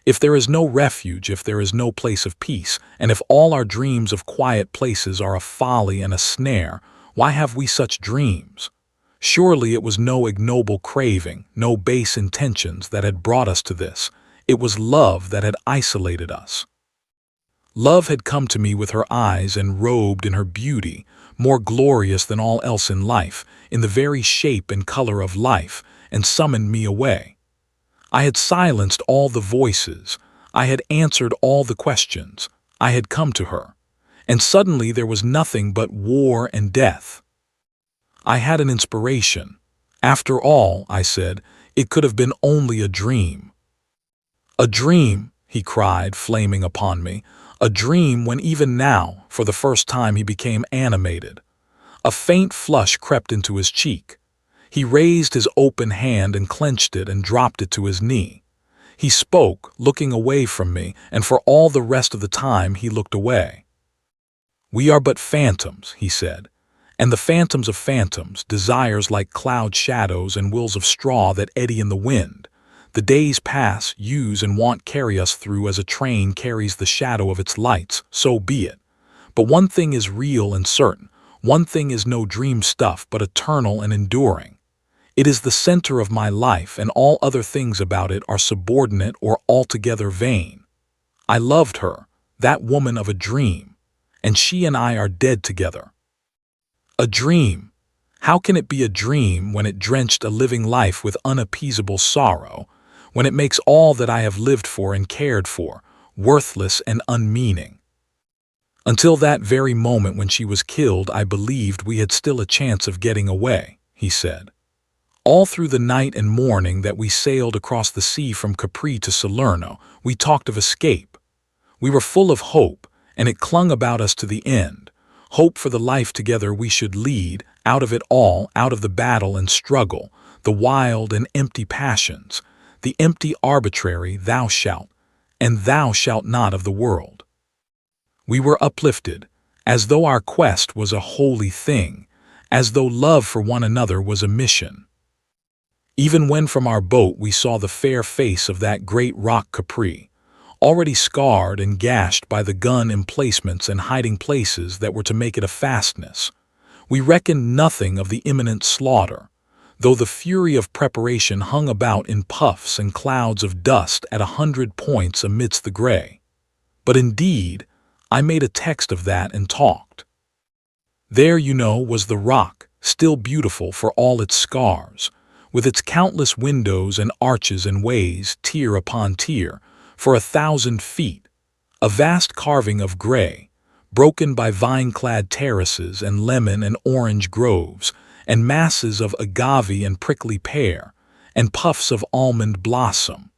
If there is no refuge, if there is no place of peace, and if all our dreams of quiet places are a folly and a snare, why have we such dreams? Surely it was no ignoble craving, no base intentions that had brought us to this. It was love that had isolated us. Love had come to me with her eyes and robed in her beauty, more glorious than all else in life, in the very shape and color of life, and summoned me away. I had silenced all the voices. I had answered all the questions. I had come to her. And suddenly there was nothing but war and death. I had an inspiration. After all, I said, it could have been only a dream. A dream, he cried, flaming upon me. A dream when even now, for the first time, he became animated. A faint flush crept into his cheek. He raised his open hand and clenched it and dropped it to his knee. He spoke, looking away from me, and for all the rest of the time he looked away. "We are but phantoms," he said, "and the phantoms of phantoms, desires like cloud shadows and wills of straw that eddy in the wind. The days pass, use and want carry us through as a train carries the shadow of its lights, so be it. But one thing is real and certain, one thing is no dream stuff but eternal and enduring. It is the center of my life, and all other things about it are subordinate or altogether vain. I loved her, that woman of a dream, and she and I are dead together." A dream. How can it be a dream when it drenched a living life with unappeasable sorrow, when it makes all that I have lived for and cared for worthless and unmeaning? "Until that very moment when she was killed, I believed we had still a chance of getting away," he said. "All through the night and morning that we sailed across the sea from Capri to Salerno, we talked of escape. We were full of hope, and it clung about us to the end. Hope for the life together we should lead, out of it all, out of the battle and struggle, the wild and empty passions, the empty arbitrary thou shalt, and thou shalt not of the world. We were uplifted, as though our quest was a holy thing, as though love for one another was a mission. Even when from our boat we saw the fair face of that great rock Capri, already scarred and gashed by the gun emplacements and hiding places that were to make it a fastness, we reckoned nothing of the imminent slaughter, though the fury of preparation hung about in puffs and clouds of dust at 100 points amidst the gray. But indeed, I made a text of that and talked. There, you know, was the rock, still beautiful for all its scars, with its countless windows and arches and ways, tier upon tier, for 1,000 feet, a vast carving of gray, broken by vine-clad terraces and lemon and orange groves, and masses of agave and prickly pear, and puffs of almond blossom.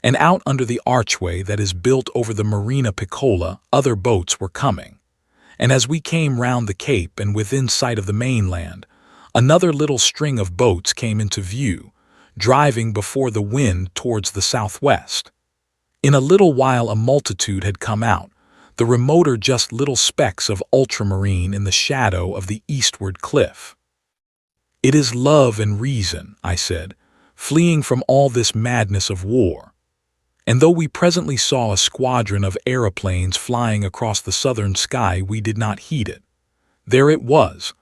And out under the archway that is built over the Marina Piccola, other boats were coming. And as we came round the cape and within sight of the mainland, another little string of boats came into view, driving before the wind towards the southwest. In a little while a multitude had come out, the remoter just little specks of ultramarine in the shadow of the eastward cliff. "It is love and reason," I said, "fleeing from all this madness of war." And though we presently saw a squadron of aeroplanes flying across the southern sky, we did not heed it. There it was,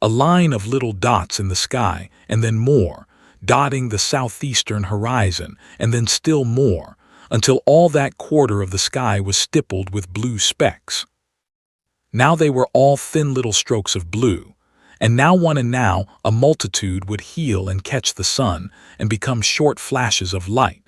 a line of little dots in the sky, and then more, dotting the southeastern horizon, and then still more, until all that quarter of the sky was stippled with blue specks. Now they were all thin little strokes of blue, and now one and now a multitude would heel and catch the sun and become short flashes of light.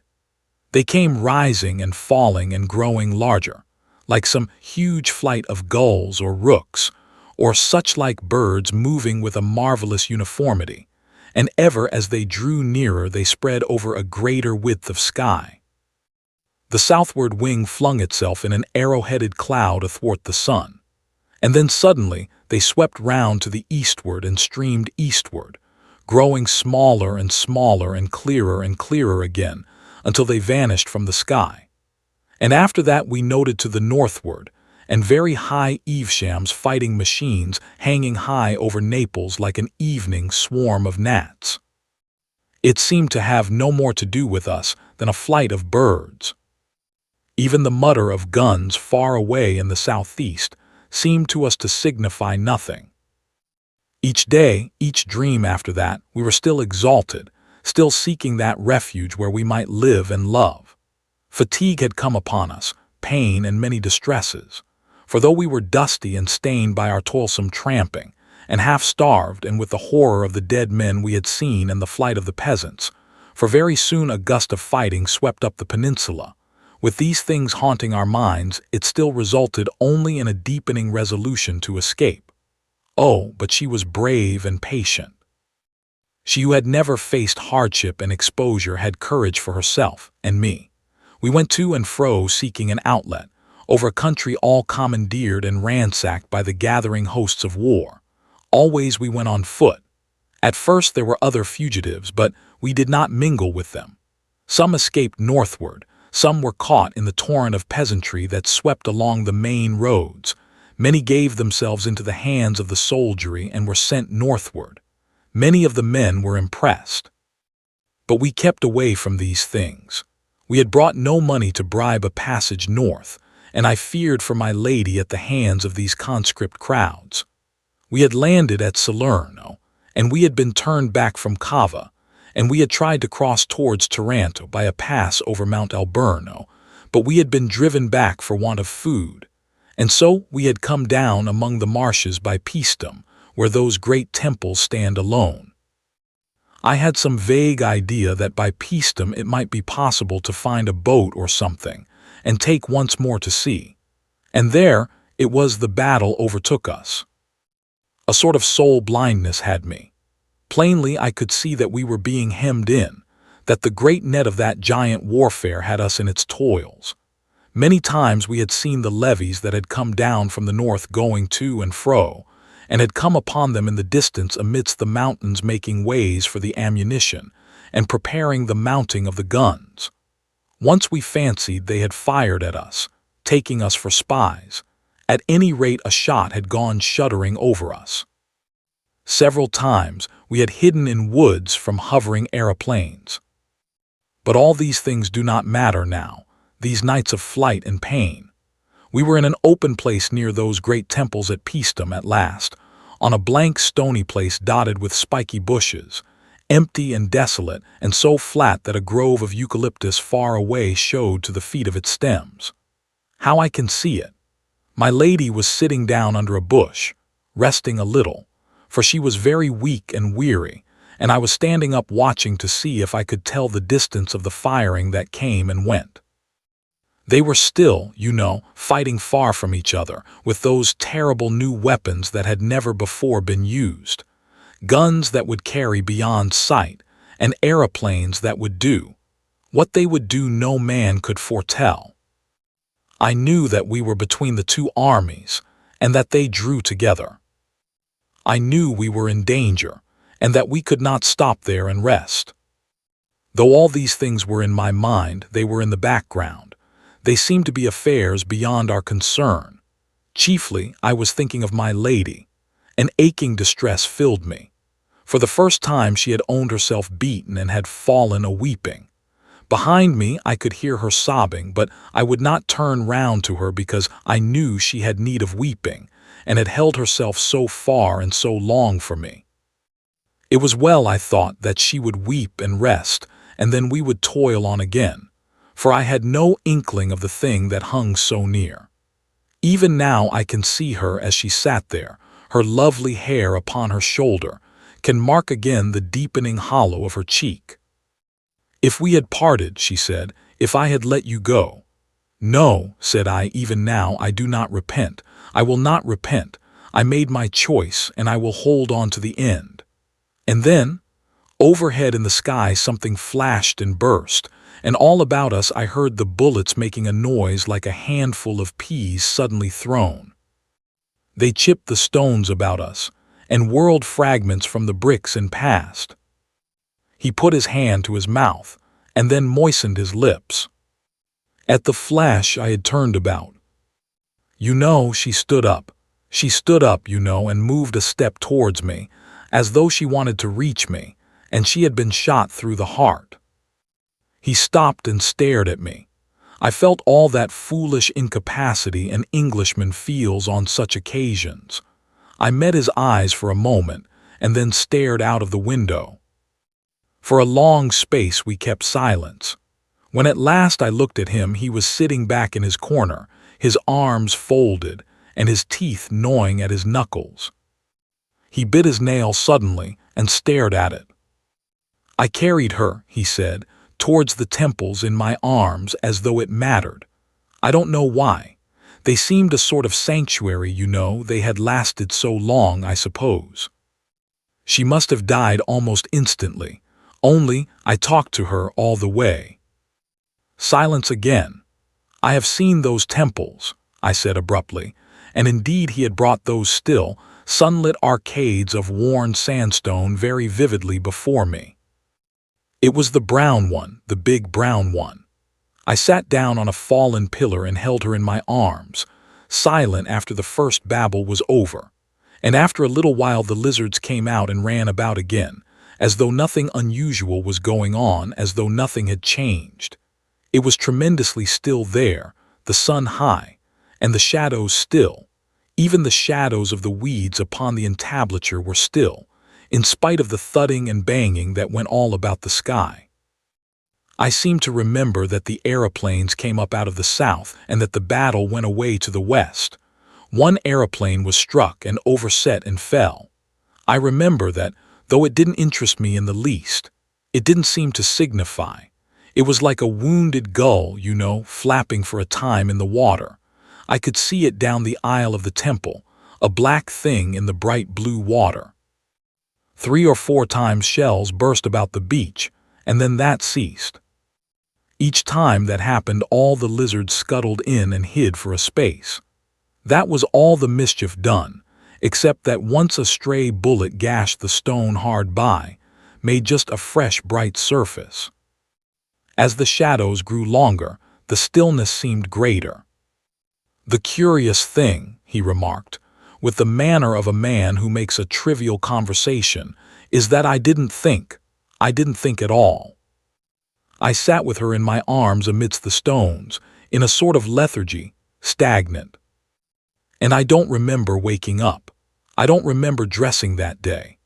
They came rising and falling and growing larger, like some huge flight of gulls or rooks, or such like birds moving with a marvelous uniformity, and ever as they drew nearer they spread over a greater width of sky. The southward wing flung itself in an arrow-headed cloud athwart the sun, and then suddenly they swept round to the eastward and streamed eastward, growing smaller and smaller and clearer again, until they vanished from the sky. And after that we noted to the northward, and very high Eveshams fighting machines hanging high over Naples like an evening swarm of gnats. It seemed to have no more to do with us than a flight of birds. Even the mutter of guns far away in the southeast seemed to us to signify nothing. Each day, each dream after that, we were still exalted, still seeking that refuge where we might live and love. Fatigue had come upon us, pain and many distresses, for though we were dusty and stained by our toilsome tramping, and half-starved and with the horror of the dead men we had seen and the flight of the peasants, for very soon a gust of fighting swept up the peninsula. With these things haunting our minds, it still resulted only in a deepening resolution to escape. Oh, but she was brave and patient. She who had never faced hardship and exposure had courage for herself and me. We went to and fro seeking an outlet, over a country all commandeered and ransacked by the gathering hosts of war. Always we went on foot. At first there were other fugitives, but we did not mingle with them. Some escaped northward, some were caught in the torrent of peasantry that swept along the main roads. Many gave themselves into the hands of the soldiery and were sent northward. Many of the men were impressed. But we kept away from these things. We had brought no money to bribe a passage north, and I feared for my lady at the hands of these conscript crowds. We had landed at Salerno, and we had been turned back from Cava, and we had tried to cross towards Taranto by a pass over Mount Alburno, but we had been driven back for want of food. And so we had come down among the marshes by Paestum, where those great temples stand alone. I had some vague idea that by Paestum it might be possible to find a boat or something, and take once more to sea. And there it was the battle overtook us. A sort of soul blindness had me. Plainly I could see that we were being hemmed in, that the great net of that giant warfare had us in its toils. Many times we had seen the levies that had come down from the north going to and fro, and had come upon them in the distance amidst the mountains making ways for the ammunition, and preparing the mounting of the guns. Once we fancied they had fired at us, taking us for spies. At any rate a shot had gone shuddering over us. Several times we had hidden in woods from hovering aeroplanes. But all these things do not matter now, these nights of flight and pain. We were in an open place near those great temples at Paestum at last, on a blank stony place dotted with spiky bushes, empty and desolate and so flat that a grove of eucalyptus far away showed to the feet of its stems. How I can see it! My lady was sitting down under a bush, resting a little, for she was very weak and weary, and I was standing up watching to see if I could tell the distance of the firing that came and went. They were still, you know, fighting far from each other, with those terrible new weapons that had never before been used. Guns that would carry beyond sight, and aeroplanes that would do. What they would do no man could foretell. I knew that we were between the two armies, and that they drew together. I knew we were in danger, and that we could not stop there and rest. Though all these things were in my mind, they were in the background. They seemed to be affairs beyond our concern. Chiefly, I was thinking of my lady. An aching distress filled me. For the first time she had owned herself beaten and had fallen a-weeping. Behind me I could hear her sobbing, but I would not turn round to her because I knew she had need of weeping, and had held herself so far and so long for me. It was well, I thought, that she would weep and rest, and then we would toil on again, for I had no inkling of the thing that hung so near. Even now I can see her as she sat there, her lovely hair upon her shoulder, can mark again the deepening hollow of her cheek. "If we had parted," she said, "if I had let you go." "No," said I, "even now I do not repent. I will not repent. I made my choice, and I will hold on to the end." And then, overhead in the sky something flashed and burst, and all about us I heard the bullets making a noise like a handful of peas suddenly thrown. They chipped the stones about us, and whirled fragments from the bricks and passed. He put his hand to his mouth, and then moistened his lips. At the flash I had turned about. You know, she stood up. She stood up, you know, and moved a step towards me, as though she wanted to reach me, and she had been shot through the heart. He stopped and stared at me. I felt all that foolish incapacity an Englishman feels on such occasions. I met his eyes for a moment, and then stared out of the window. For a long space we kept silence. When at last I looked at him, he was sitting back in his corner, his arms folded, and his teeth gnawing at his knuckles. He bit his nail suddenly and stared at it. "I carried her," he said, "towards the temples in my arms as though it mattered. I don't know why. They seemed a sort of sanctuary, you know, they had lasted so long, I suppose. She must have died almost instantly, only I talked to her all the way." Silence again. "I have seen those temples," I said abruptly, and indeed he had brought those still, sunlit arcades of worn sandstone very vividly before me. It was the brown one, the big brown one. I sat down on a fallen pillar and held her in my arms, silent after the first babble was over, and after a little while the lizards came out and ran about again, as though nothing unusual was going on, as though nothing had changed. It was tremendously still there, the sun high, and the shadows still. Even the shadows of the weeds upon the entablature were still, in spite of the thudding and banging that went all about the sky. I seemed to remember that the aeroplanes came up out of the south and that the battle went away to the west. One aeroplane was struck and overset and fell. I remember that, though it didn't interest me in the least, it didn't seem to signify. It was like a wounded gull, flapping for a time in the water. I could see it down the aisle of the temple, a black thing in the bright blue water. 3 or 4 times shells burst about the beach, and then that ceased. Each time that happened, all the lizards scuttled in and hid for a space. That was all the mischief done, except that once a stray bullet gashed the stone hard by, made just a fresh bright surface. As the shadows grew longer, the stillness seemed greater. "The curious thing," he remarked, with the manner of a man who makes a trivial conversation, "is that I didn't think at all." I sat with her in my arms amidst the stones, in a sort of lethargy, stagnant. And I don't remember waking up. I don't remember dressing that day.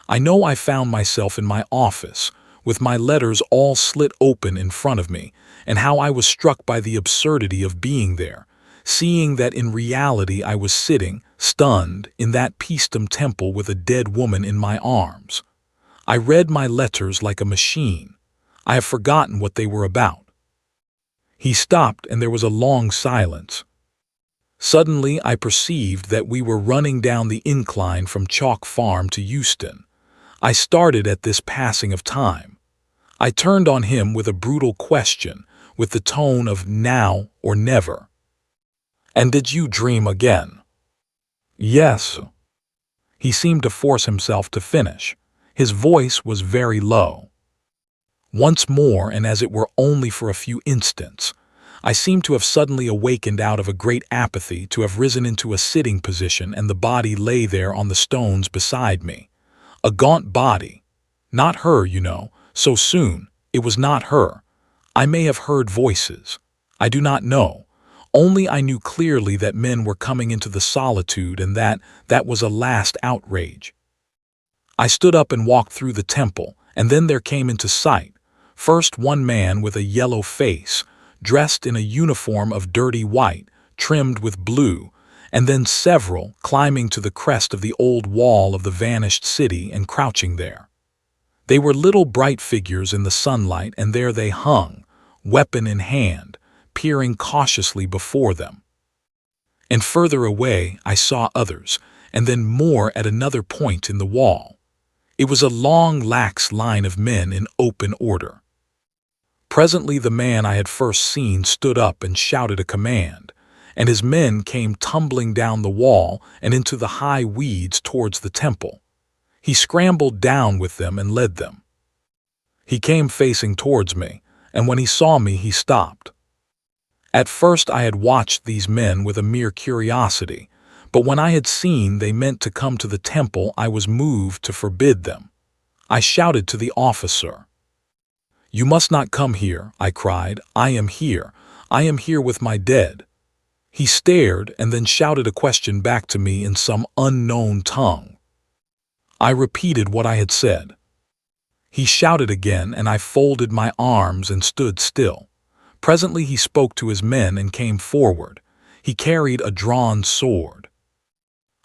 I know I found myself in my office, with my letters all slit open in front of me, and how I was struck by the absurdity of being there, seeing that in reality I was sitting, stunned, in that Peastum temple with a dead woman in my arms. I read my letters like a machine. I have forgotten what they were about. He stopped and there was a long silence. Suddenly I perceived that we were running down the incline from Chalk Farm to Euston. I started at this passing of time. I turned on him with a brutal question, with the tone of now or never. "And did you dream again?" "Yes." He seemed to force himself to finish. His voice was very low. "Once more, and as it were only for a few instants. I seemed to have suddenly awakened out of a great apathy, to have risen into a sitting position, and the body lay there on the stones beside me. A gaunt body. Not her, so soon. It was not her. I may have heard voices. I do not know. Only I knew clearly that men were coming into the solitude, and that was a last outrage. I stood up and walked through the temple, and then there came into sight, first one man with a yellow face, dressed in a uniform of dirty white, trimmed with blue, and then several climbing to the crest of the old wall of the vanished city and crouching there. They were little bright figures in the sunlight, and there they hung, weapon in hand, peering cautiously before them. And further away I saw others, and then more at another point in the wall. It was a long, lax line of men in open order. Presently the man I had first seen stood up and shouted a command, and his men came tumbling down the wall and into the high weeds towards the temple. He scrambled down with them and led them. He came facing towards me, and when he saw me he stopped. At first I had watched these men with a mere curiosity, but when I had seen they meant to come to the temple I was moved to forbid them. I shouted to the officer. "You must not come here," I cried. "I am here. I am here with my dead." He stared and then shouted a question back to me in some unknown tongue. I repeated what I had said. He shouted again, and I folded my arms and stood still. Presently he spoke to his men and came forward. He carried a drawn sword.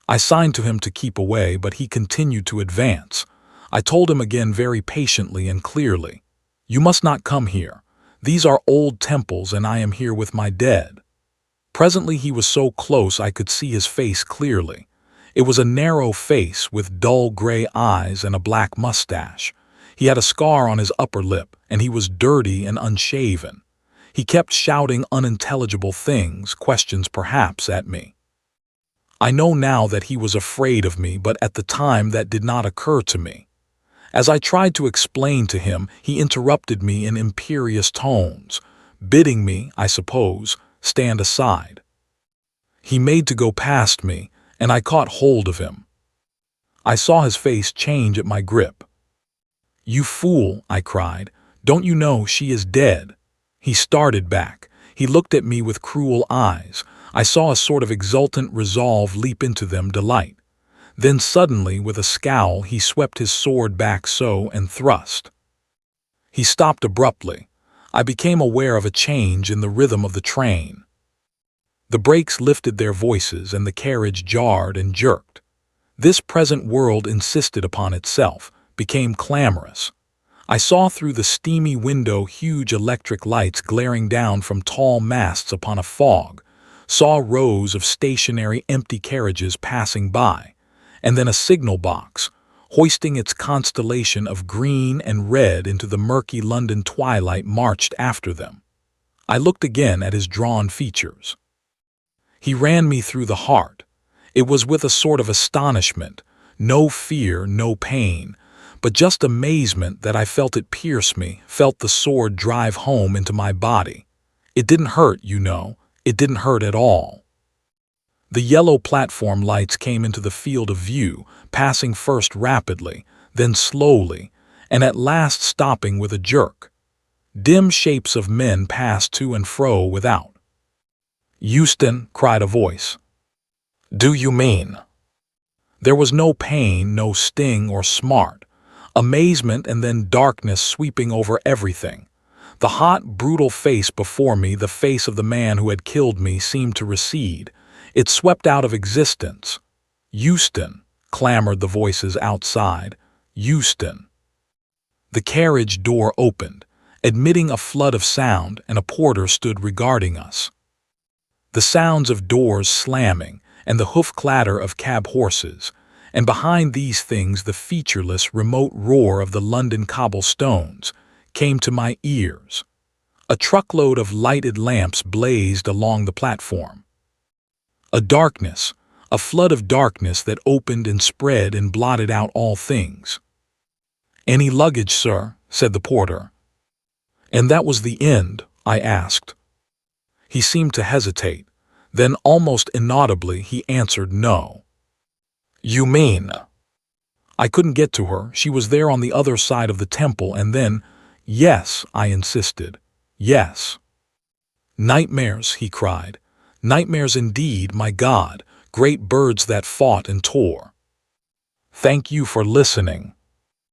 I signed to him to keep away, but he continued to advance. I told him again very patiently and clearly, "You must not come here. These are old temples, and I am here with my dead." Presently he was so close I could see his face clearly. It was a narrow face with dull gray eyes and a black mustache. He had a scar on his upper lip, and he was dirty and unshaven. He kept shouting unintelligible things, questions perhaps, at me. I know now that he was afraid of me, but at the time that did not occur to me. As I tried to explain to him, he interrupted me in imperious tones, bidding me, I suppose, stand aside. He made to go past me, and I caught hold of him. I saw his face change at my grip. "You fool," I cried. "Don't you know she is dead?" He started back. He looked at me with cruel eyes. I saw a sort of exultant resolve leap into them, delight. Then suddenly, with a scowl, he swept his sword back so and thrust. He stopped abruptly. I became aware of a change in the rhythm of the train. The brakes lifted their voices and the carriage jarred and jerked. This present world insisted upon itself, became clamorous. I saw through the steamy window huge electric lights glaring down from tall masts upon a fog, saw rows of stationary empty carriages passing by, and then a signal box, hoisting its constellation of green and red into the murky London twilight, marched after them. I looked again at his drawn features. He ran me through the heart. It was with a sort of astonishment, no fear, no pain, but just amazement that I felt it pierce me, felt the sword drive home into my body. It didn't hurt, you know. It didn't hurt at all. The yellow platform lights came into the field of view, passing first rapidly, then slowly, and at last stopping with a jerk. Dim shapes of men passed to and fro without. "Euston," cried a voice. "Do you mean?" There was no pain, no sting or smart. Amazement and then darkness sweeping over everything. The hot, brutal face before me, the face of the man who had killed me, seemed to recede. It swept out of existence. "Euston," clamored the voices outside. "Euston." The carriage door opened, admitting a flood of sound, and a porter stood regarding us. The sounds of doors slamming, and the hoof clatter of cab horses, and behind these things the featureless, remote roar of the London cobblestones, came to my ears. A truckload of lighted lamps blazed along the platform. A flood of darkness that opened and spread and blotted out all things. "Any luggage, sir?" said the porter. "And that was the end?" I asked. He seemed to hesitate. Then, almost inaudibly, he answered no. "You mean?" "I couldn't get to her. She was there on the other side of the temple, and then—" "Yes," I insisted. "Yes." "Nightmares," he cried. "Nightmares indeed, my God, great birds that fought and tore." Thank you for listening.